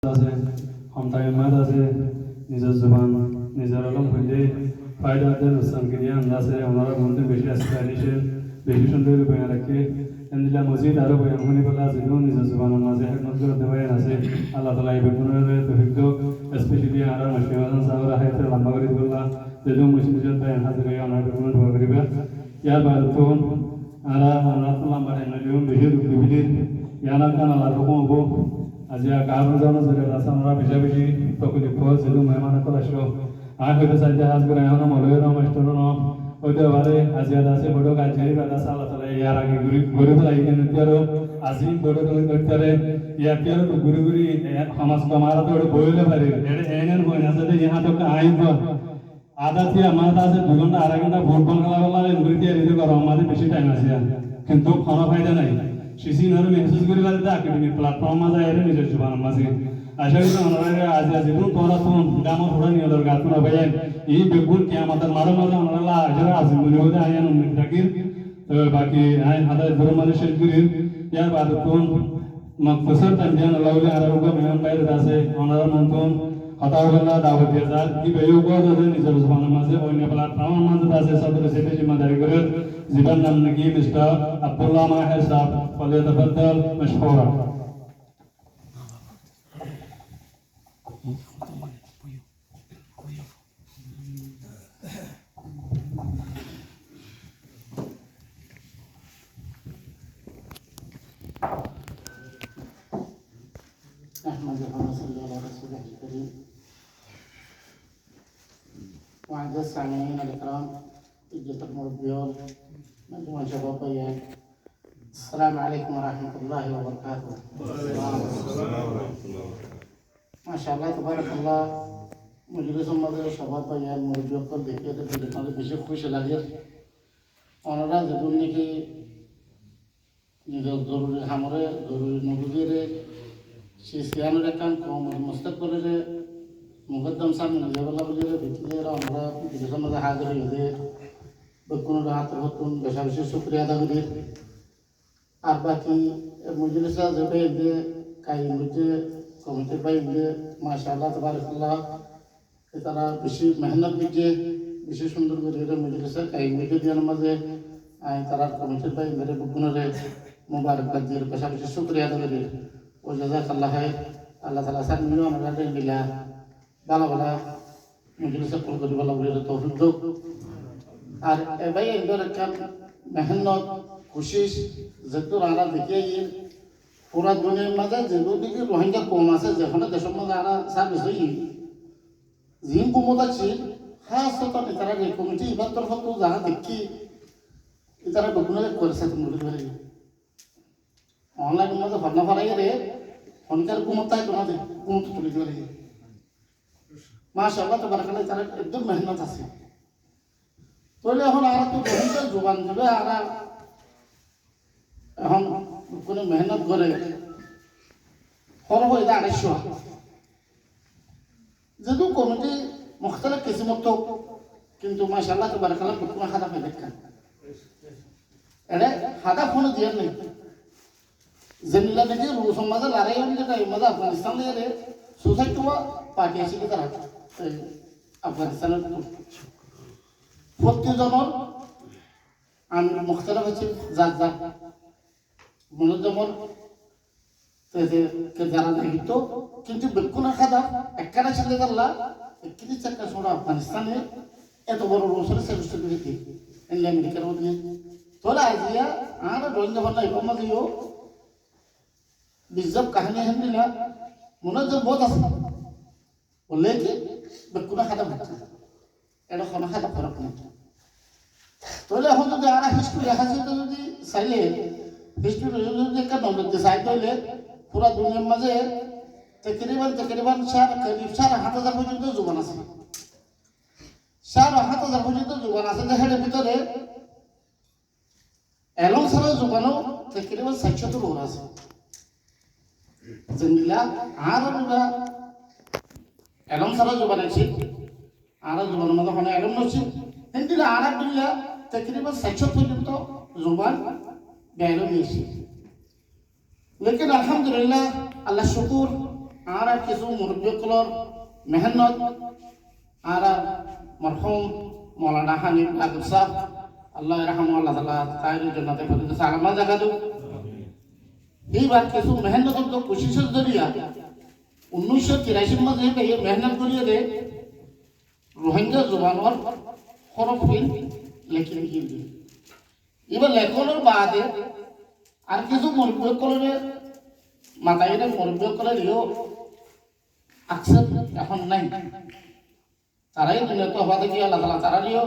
আছে সন্তান আছে নিজের জবান নিজের আলম হইলে ফায়দাদের রুসানকে নিয়ে আছে ওনারা মধ্যে বেশি আস্থানিসে বেশি সুন্দর বয়ান রাখে এন্দিলা মসজিদ আরো বয়ান শুনি পেলা যেন নিজের জবানের মাঝে একমত করে দেওয়াই আছে আল্লাহ তালা এই বেগুনের তহিক স্পেশালি আর মাসিমাজান সাহরা হায়াতে লম্বা করে দিবলা যেন মুসলিম বয়ান হাজির হয়ে ওনার বেগুনের দোয়া করিবা ইয়ার বাদ তখন আর আমরা তো লম্বা টাইম বেশি দুঃখিত ইয়ার কান আল্লাহ হুকুম হবো আজি কারণ জানো যে রাসানরা বেশি বেশি তখন খোঁজ যেন মেহমান করে আসলো আর হয়তো চাইতে হাজ করে এখন মলয়ের মাস্টার ন হয়তো বারে আজি আছে বড় কাজ ঝেড়ে বেলা সালা তালা ইয়ার আগে ঘুরে তো লাগে নিত্যারও আজি বড় তুমি করতে ইয়ার তেরো তো ঘুরে ঘুরি সমাজ কমারা তো বইলে পারে এটা এনের বই আছে যে ইহা তো আইন আধা থেকে আমার আছে 2 ঘন্টা 2.5 ঘন্টা ফুটবল খেলা বলা ঘুরে দিয়ে রিজু করো আমাদের বেশি টাইম আছে কিন্তু কোনো ফায়দা নাই শিশিনার মেসেজ করে বাদে একাডেমিক প্ল্যাটফর্ম মাঝে এর নিজের জবান মাঝে আশা করি ওনারা আজ যেন তোরা তো গামা থোড়া নিয়ে দরকার তোরা ভাইয়া এই বেগুন কি আমাদের মারো মাঝে ওনারা আজরা আছে মনে হতে আয়ান উন্নত থাকির তো বাকি আই হাদা ধরে মাঝে শেষ করি ইয়ার বাদ কোন মকসদ তানজান লাউলে আরবুকা মেহমান বাইরে আছে ওনারা মন্তন হতাওয়ালা দাওয়াত যার কি বেয়োগ আছে নিজের জবানের মাঝে অন্য প্ল্যাটফর্ম মাঝে আছে সদর সেটা জিম্মেদারি করে জীবন নাম নাকি মিস্টার আব্দুল্লাহ মাহের সাহেব فليتفضل مشكورا نحمده ونصلي على رسوله الكريم وعند السامعين الكرام إجة المربيون مجموعة شباب بيان السلام عليكم ورحمة الله وبركاته. ما شاء الله تبارك الله مجلس المدرسة شباب بيان مربيون كل دكتور بيجتمع بيشوف خوش الأجر. أنا راضي دوني كي নিজের জরুরি হামরে জরুরি নবুজিরে শিশিয়ানের কাম কম মুস্তাকবিলে মুকদ্দম সামনে নিজেবেলা বুঝিলে ভিতরে আমরা বিদেশের মধ্যে হাজির হয়ে বকুন রাত হতুন বেশা বেশি শুক্রিয়া আদা করি আর বাকি মজলিসা যেটা যে কাই মুজে কমিটি পাই যে মাশাআল্লাহ তাবারাকাল্লাহ তারা বেশি মেহনত দিচ্ছে বেশি সুন্দর করে মজলিসা কাই মুজে দিয়ার মাঝে আই তারা কমিটি পাই মেরে বকুনরে মুবারকবাদ দিয়ে বেশা বেশি শুক্রিয়া আদা করি ও জাযাকাল্লাহ খাইর আল্লাহ তাআলা সান মিলিয়ন আমরা দিলা ভালো ভালো মজলিসা কল করি ভালো বলে তৌফিক দাও আর এবাই এদের কাম মেহনত কোশিশ যেহেতু আমরা দেখে পুরা দুনিয়ার মাঝে যেদিকে রোহিঙ্গা কম আছে যেখানে দেশের মধ্যে আমরা সার্ভিস হই জিম কুমত আছে খাস তারা এই কমিটি এবার তরফ যারা দেখি তারা ডকুমেন্ট করেছে তুমি বলে অনলাইন মধ্যে ভাবনা ফলাই রে ফোনকার কুমতায় তোমাদের কুমত তুলে ধরে মাশাআল্লাহ তাবারাকাল্লাহ তারা একদম মেহনত আছে তাহলে এখন আর তো রোহিঙ্গা জোগান দেবে আর এখন কোনো মেহনত করে খরচ হয়ে যায় 250 যেহেতু কমিটি মুখতালিফ কিসমত কিন্তু মাশাআল্লাহ তাবারাকাল্লাহ কোনো হাদা পাই দেখেন এরে হাদা ফোন দিয়ে নেই জেনিলা দেখি রুশ সমাজে লড়াই হয়ে যেটা মজা আফগানিস্তান এর সোসাইটি পার্টি আছে কি তারা আফগানিস্তানের প্রত্যেকজনের আমি মুখতালিফ আছে জাত জাত মনোজমর যারা দায়িত্ব কিন্তু বেকুনা খাদা একটা ছেলে দাল্লা একটি চাকা সোনা আফগানিস্তানে এত বড় রোসরে সেরুস্ট করে দিই এনে আমেরিকার মধ্যে তোলা আজিয়া আর রোহিঙ্গা ভাষা ইকমা দিও বিজব কাহিনী হেন না মনোজম বহুত আছে বলে কি বেকুনা খাদা ভাষা এটা কোনো খাদা ফরক না তোলে এখন যদি আর হিস্ট্রি লেখা যেতে যদি চাইলে হিস্ট্রি যদি একটা নলেজ চাই তাহলে পুরা দুনিয়ার মাঝে তকরিবান 7,500 পর্যন্ত জোগান আছে 7,500 পর্যন্ত জোগান আছে যেখানে ভিতরে এলং সারা জোগানও তকরিবান 600 লোক আছে যেগুলা আর আমরা এলং সারা জোগান আছে আর জোগানের মধ্যে কোনো এলং নছি কিন্তু আর একদিলা তকরিবান 600 পর্যন্ত জোগান বেরো নিয়েছে लेकिन अल्हम्दुलिल्लाह अल्लाह शुक्र আর কিছু মুরব্বীগুলোর মেহনত আর মরহুম মৌলানা হানিফ আকিব সাহেব আল্লাহ রাহমু আল্লাহ তাআলা তাইর জান্নাতে ফেরদৌস আলা জায়গা দাও। এইবার কিছু মেহনত তো কোশিশের জরিয়া 1983 মাঝে এই মেহনত করিয়ে দে রোহিঙ্গা জবানের হরফিন লেখি লিখি দিয়ে এবার লেখনের বাদে আর কিছু মুরব্বীগুলোর মাথায় মুরব্বীগুলোর আকসেপ্ট এখন নাই, তারাই দুনিয়াতে হওয়া দেখি আল্লাহ তাআলা তারারিও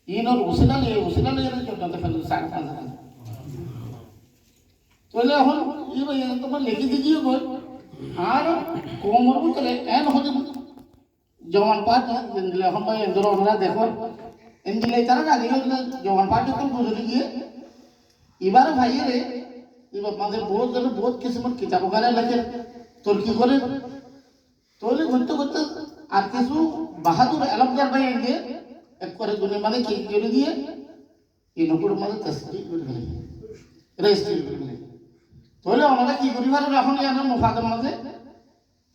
ইনর উসিলা নিয়ে জান্নাতে ফেরদৌস আলা তাহলে এখন তোমার লিখে দিয়েও গই আর কোমর ভিতরে এন হতে জওয়ান পাঠ দিলে এখন ভাই এন্দর ওনারা দেখো এনদিলে তারা আগে জওয়ান পাঠ যখন বুঝে গিয়ে এবার ভাইয়েরে এবার মাঝে বহুত কিসমত কিতাব ওখানে লেখে তোর কি করে তাহলে ঘুরতে ঘুরতে আর কিছু বাহাদুর এলমদার ভাই দিয়ে এক করে দুনিয়া মানে কি করে দিয়ে এই নকুর মাঝে তসবি করে ফেলে রেজিস্ট্রি করে ফেলে। তাহলে ওনারা কি করি পারো এখন জানেন মুফাদের মাঝে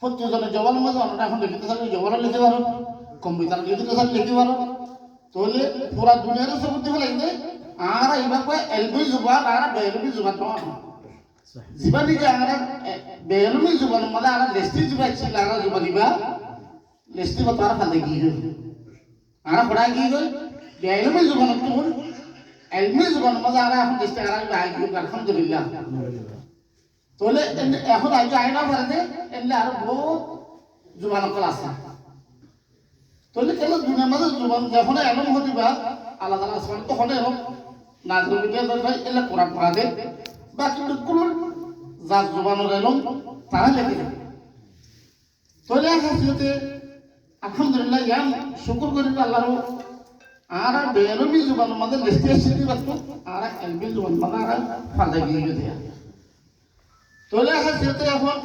প্রত্যেকজনের জবানের মাঝে ওনারা এখন লিখিতে থাকলে জবানও লিখতে পারো, কম্পিউটার লিখিতে থাকলে লিখতে পারো। তাহলে পুরা দুনিয়ার সব বুদ্ধি ফেলে দে আর এইবার কয় এলবি জুবান আর বেলবি জুবান তোমার জীবানি যে আমরা বেলবি জুবান মানে আমরা লেস্টি জুবাই ছিল আমরা জুবা দিবা লেস্টি বা তার ফালতে গিয়ে গেল আমরা পড়াই গিয়ে গেল বেলবি জুবান তো এলবি জুবান মানে আমরা এখন লেস্টি আমরা আই গিয়ে আলহামদুলিল্লাহ। তাহলে এখন আগে আইনা পারে এমনি আরো বহুত জুবান কল আছে। তাহলে কেন দুনিয়ার মাঝে জুবান যখন এমন হতে বা আল্লাহ তাআলা আসমান তখন এরকম নাজরুল বিদ্যা ভাই এলা কোরআন পড়া দে বাকি বিকুল যার জুবানের এলম তারা লেখে দেয়। তাহলে হাসিতে আলহামদুলিল্লাহ ইয়াম শুকর করি আল্লাহর আর বেলমি জুবানের মাঝে লিস্টে এসে বাতো আর এলবি জুবান মানে আর ফালতে গিয়ে দেয়া। তাহলে হাসিতে এখন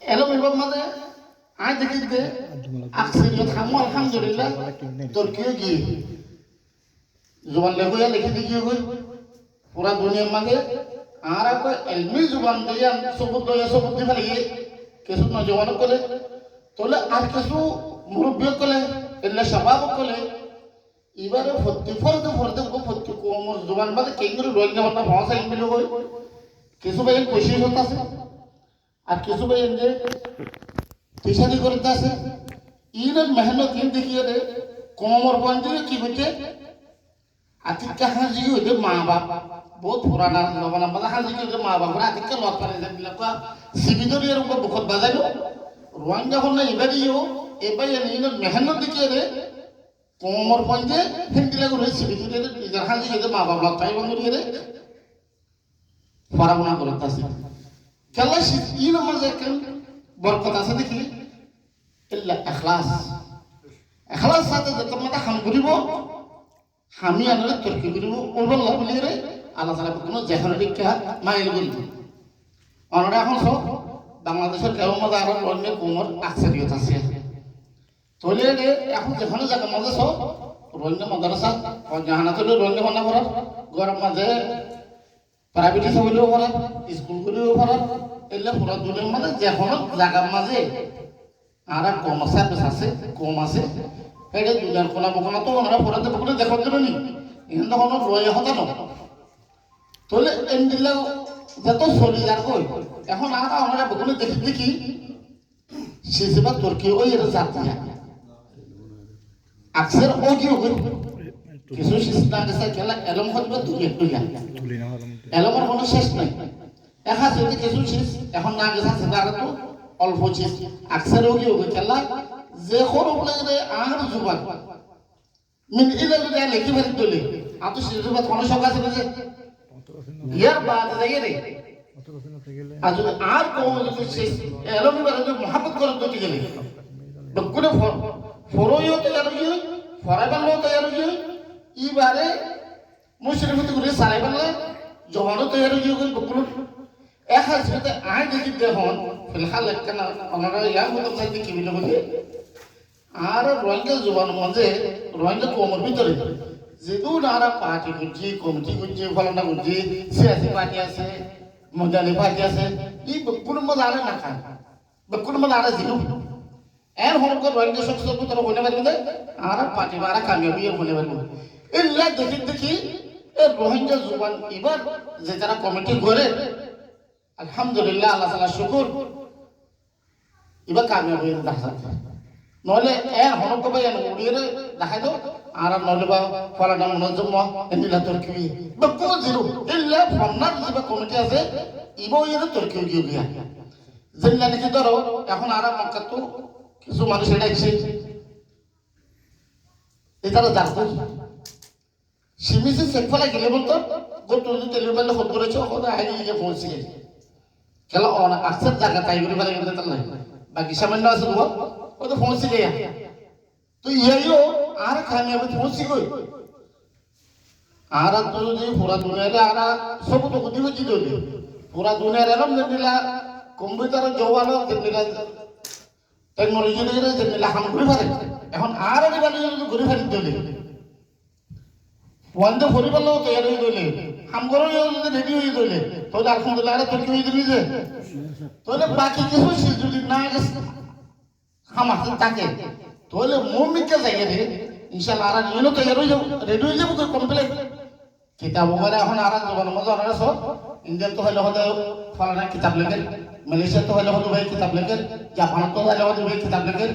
এলম এবং মাঝে আজ দেখিতে আকসিরিয়ত হামু আলহামদুলিল্লাহ তুর্কিও গিয়ে জুবান লেখুয়া লিখে দিয়ে গই পুরা দুনিয়ার মাঝে আর এলমি জুবান দিয়া সবুত দিয়ে ফেলিয়ে কিছু নজওয়ান করে তাহলে আর কিছু মুরব্বী করে এলে স্বভাব করে এবারে ফরতে কোমর জুবান বাদে কেন্দ্র রোহিঙ্গা বান্না ভাষা ইংলিশ হই কিছু ভাই কোশিশ হতে আছে আর কিছু ভাই যে টিশারি করতে আছে ইনের মেহনত ইন দেখিয়ে রে কোমর বন্ধ কি হচ্ছে আতিকা হাজি হইতে মা বাপ বহুত পুরানা জমানা মানে হাজি হইতে মা বাপ আতিকা লট পারে যেগুলা সিবিদরি এর উপর বুকত বাজাইলো রোহিঙ্গা হল না এবারিও এবার ইনের মেহনত দেখিয়ে রে কোমর পঞ্জে হিন্দিলা করে সিবিদরি নিজের হাজি হইতে মা বাপ লট পাই বন্ধ রে পড়াশোনা করতে আছে কেলা ইন মাঝে কেন বরকত আছে দেখি ইল্লা ইখলাস সাথে যত মাথা হাম করিব হামি আনলে তর্কি করিব ওরবল্লা বলি রে আল্লাহ তাআলা কোনো যেখানে টিকা মাইল বলতো আমরা এখন সব বাংলাদেশের কেউ মজা আর অন্য কোমর আকসারিয়ত আছে তাহলে রে এখন যেখানে জায়গা মাঝে সব রোহিঙ্গা মাদ্রাসা জাহানাত রোহিঙ্গা বানা করার গরম মাঝে প্রাইভেট হইলেও করার স্কুল করেও করার এলে পুরা দুনিয়ার মাঝে যেখানে জায়গার মাঝে আর কম আছে কম আছে এটা দুনিয়ার কোনা বকনা তো ওনারা পড়াতে পড়ে দেখার জন্য নি এখান তখন রয়ে হতো না তাহলে এমনিলেও যত চলি যার কই এখন আর ওনারা বকনে দেখি সেবা তুর্কি ওই এর জাতিয়া আকসর ওগিও কই কিছু সিস্টেম আছে খেলা এলম হতবা তুই একটু যা এলমের কোনো শেষ নাই দেখা যদি কিছু শেষ এখন না গেছে সেটা তো অল্প চিজ আকসার ওগিও কই খেলা যে খরব লাগে আর জুবান মিন ইলা যদি লেখি ফেলে তুলে আতো সিজুবা কোন সব আছে যে ইয়ার বাদ লাগে রে আজ আর কোন যদি শেষ এলমি বারে মোহাম্মত করে দিতে গেলে বকুনে ফরইও তো আর কি ফরাইবাল তো আর কি ইবারে মুশরিফত করে সারাইবাল জওয়ানো তো আর কি বকুন এক হাজারে আয় দেখি দেখুন ফিলহাল একটা না আমরা ইয়া মত চাইতে কি মিলে বলে আর রোহিঙ্গা জবান মাঝে রোহিঙ্গা কোমর ভিতরে যেহেতু নারা পার্টি করছি কমিটি করছি ফলানা করছি সিয়াসি পার্টি আছে মজানি পাতি আছে ই বকুল মজা আরে না খান বকুল মজা আরে জিনু এর হনক রোহিঙ্গা শক্ত তোর হইনা পারবে আর পার্টি মারা কামিয়াবি হইনা পারবে ইল্লা দেখি এই রোহিঙ্গা জুবান এবার যে যারা কমিটি করে আলহামদুলিল্লাহ আল্লাহ তাআলা শুকর এবার কামিয়াবি দেখা নহলে এর হনক ভাই উড়িয়ে দেখাই দাও আর নহলে বা ফলাটা মনোজম এনিলা তরকি বকুল জিরো ইল্লা ফন্নার যে কমিটি আছে ইবো এর তরকি গিয়া যেটা নাকি ধরো এখন আর মক্কা তো কিছু মানুষ এটা এসে এটারও জানতো সিমিসে চেক ফেলা গেলে বলতো গোট যদি টেলিফোন ফোন করেছে ওখানে আগে গিয়ে পৌঁছে গেছে খেলা অনেক আকসার জায়গা তাই করে ফেলা গেলে তার নাই বাকি সামান্য আছে তো ও তো পৌঁছে গিয়া তো ইয়াইও আর খানি আমি পৌঁছে গই আর তো যদি পুরা দুনিয়ারে আর সব তো গতি হচ্ছে যদি পুরা দুনিয়ার এরম যেগুলা কম্পিউটার জওয়ানো যেগুলা টেকনোলজি দিয়ে যেগুলা হাম ঘুরে ফেলে এখন আর এগুলা যদি ঘুরে ফেলে দিলে ওয়ানটা ঘুরে ফেলেও তৈরি হয়ে দিলে হাম করে যদি রেডি হয়ে দিলে তাহলে আলহামদুলিল্লাহ আর তৈরি হয়ে দিলি যে তাহলে বাকি কিছু যদি না হাম আসতে থাকে তাহলে মমিকে জায়গা দিয়ে ইনশাআল্লাহ আর নিয়ে তৈরি হয়ে যাবো রেডি হয়ে যাবো কমপ্লিট কিতাব ওখানে এখন আর জবান মধ্যে ওনারা সব ইন্ডিয়ান তো হলে হলে ফলানা কিতাব লেখেন মালয়েশিয়া তো হলে হলে ভাই কিতাব লেখেন জাপান তো হলে হলে ভাই কিতাব লেখেন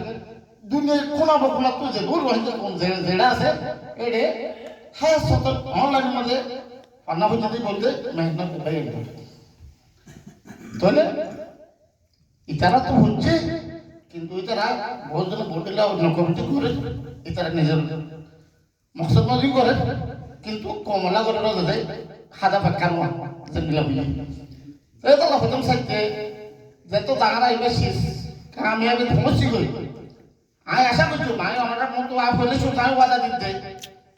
দুনিয়ার কোনা বকুনা তো যে দূর রয়েছে কোন যেটা আছে এডে হ্যাঁ সত অনলাইনের মধ্যে পান্না পর্যন্ত বলতে মেহনত ভাই তাহলে ইতারা তো হচ্ছে কিন্তু ইতারা বহুজন বললে অন্য কমিটি করে ইতারা নিজের মকসদ মজি করে কিন্তু কমলা করে রোজে হাদা পাক্কার ওয়া যেগুলা বুঝি এই তো প্রথম সাইতে যত জায়গা আইবে শেষ কামিয়াবি পৌঁছি গই আই আশা করছি মাই ওনারা মতো আপ হলে সুতাই ওয়াদা দিতে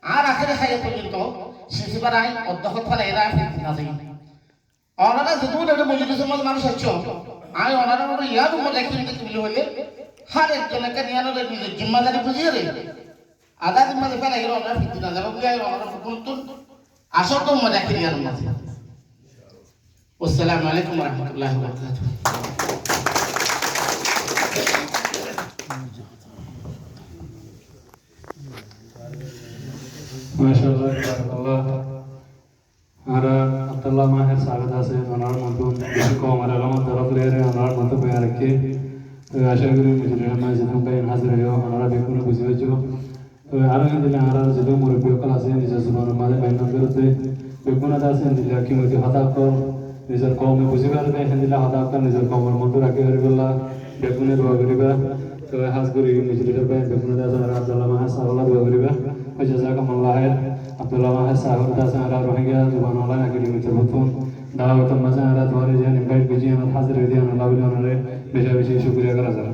আর আখেরে খাইয়ে পর্যন্ত শেষবার আই অধ্যক্ষ ফলে এরা না যাই ওনারা যেটুকু এটা মজলিসের মধ্যে মানুষ আছো আই ওনারা মতো ইয়ার মধ্যে একদিন কি হইলে হার একজনকে নিয়ে আনো নিজের জিম্মাদারি বুঝিয়ে রে আধা দিন মাঝে ফেলা গেল ওনারা ফিরতে না যাবো ওনারা নতুন আসো তো মজা করি আর মাঝে আসসালামু আলাইকুম ওয়া রাহমাতুল্লাহি ওয়া বারাকাতুহু মাশাআল্লাহ তাবারাকাল্লাহ ara Abdullah Maher স্বাগত আছে ওনার মতো কিছু কম আর আলামত ধরে ওনার মতো বয়ান রাখে তো আশা করি মুজিবুর রহমান জিদুম ভাই হাজির হয়ে ওনারা বেগুন বুঝে হয়েছিল তো আরো দিলে আর যেহেতু মুরব্বী সকল আছে নিজের জীবনের মাঝে মেহনত করতে বেগুনাত আছে দিলে কি মধ্যে হতাশ নিজের কমে বুঝি পারবে দিলে হতাশ নিজের কমের মতো রাখি পারিবলা বেগুনে দোয়া করিবা তো হাজ করি মুজিবুর ভাই বেগুনাত আছে আর আব্দুল্লাহ মাহের সাহলা দোয়া করিবা ওই জাযাকাল্লাহ খাইর আব্দুল্লাহ মাহের সাহলা আছে আর রোহিঙ্গা জীবন অনলাইন একাডেমিতে নতুন দাওয়াত মাঝে আর তোমার যে ইনভাইট বুঝিয়ে হাজির হয়ে দিয়ে আল্লাহ বলে বেশি বেশি শুকরিয়া করা যায়